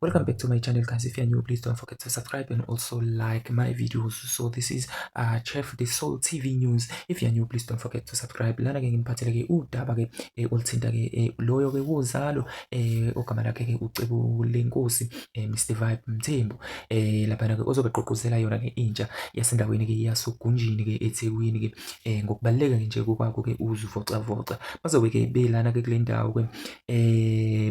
Welcome back to my channel, guys. If you're new, please don't forget to subscribe and also like my videos. So this is Chef the Soul TV News. If you're new, please don't forget to subscribe. Lana ke ngiphathele ke udaba ke oluthinta ke loyo ke wozalo ogama lakhe ke uCebo Lenkosi Mr Vibe Mthembu lapha ke ozobe gqugquzela yona ke intsha yasendaweni ke yasogunjini ke eThekwini ke ngokubaleka ke nje kokwakho ke uzivocavoca bazobe ke belana ke kule ndawo ke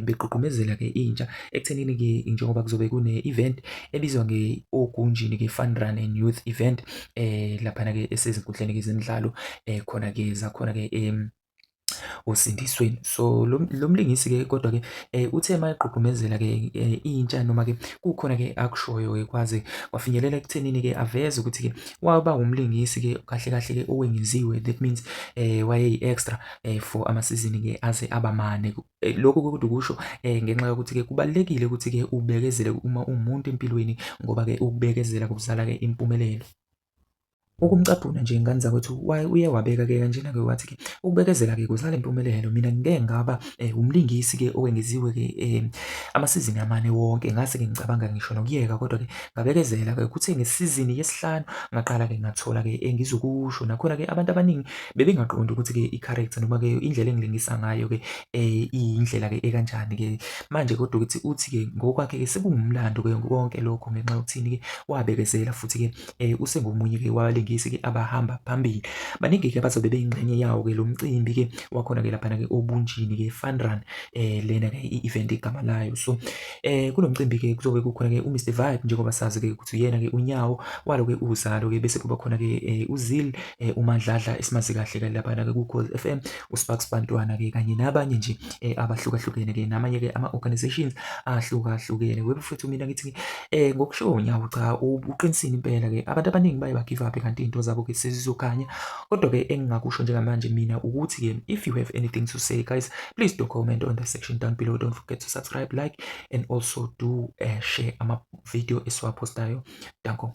begqugqumezela ke intsha ekuthenini ke njengoba kuzobe kune-event ebizwa nge-Ogunjini ke Fun Run and Youth Event laphana ke esezinkundleni ke zemidlalo khona ke zakhona ke osindisweni. So lo mlingisi ke kodwa ke uthe mayegqugqumezela ke intsha noma ke kukhona ke akushoyo ke kwaze wafinyelela ekuthenini ke aveze ukuthi ke waba umlingisi ke kahle kahle ke owengeziwe, that means wayeyi-extra for amasizini ke aze abamane. Lokhu kodwa kusho ngenxa yokuthi ke kubalulekile ukuthi ke ubekezele uma umuntu empilweni ngoba ke ukubekezela kuzala ke impumelelo. Ukumcaphuna nje ingane zakwethu uye wabeka-ke kanjena-ke wathi-ke ukubekezela-ke kuzala impumelelo. Mina ngike ngaba umlingisi-ke owengeziwe-ke amasizini amane wonke. Ngase-ke ngicabanga ngisho nokuyeka kodwa-ke ngabekezela-ke. Kuthe ngesizini yesihlanu ngaqala-ke ngathola-ke engizokusho. Nakhona-ke abantu abaningi bebengaqondi ukuthi-ke i-character noma-ke indlela engilingisa ngayo-ke iyindlela-ke ekanjani-ke. Manje kodwa ukuthi uthi-ke ngokwakhe-ke sekuwumlando-ke konke lokho ngenxa yokuthini-ke wabekezela futhi-ke usengomunye-ke wabalingisi ke abahamba phambili. Baningi-ke abazobe beyingxenye yawo-ke lo mcimbi-ke wakhona-ke laphana-ke Obunjini-ke Fun Run lena-ke i-event igama layo. So kulo mcimbi-ke kuzobe kukhona-ke uMr Vibe njengoba sazi-ke ukuthi uyena-ke unyawo walo-ke uzalo-ke bese kuba khona-ke uZil uMandladla esimazi kahle-ke laphana-ke ku-Ukhozi FM, uSparks Bantwana-ke kanye nabanye nje abahlukahlukene-ke namanye-ke ama-organizations ahlukahlukene. Webufethu mina ngithi ngokusho unyawo cha uqinisile impela-ke abantu abaningi baye ba-give up kanti into zabo-ke sezizokhanya. Kodwa-ke engingakusho njengamanje mina ukuthi-ke if you have anything to say, guys, please do comment on the section down below. Don't forget to subscribe, like and also do share ama-video esiwaphostayo. Danko.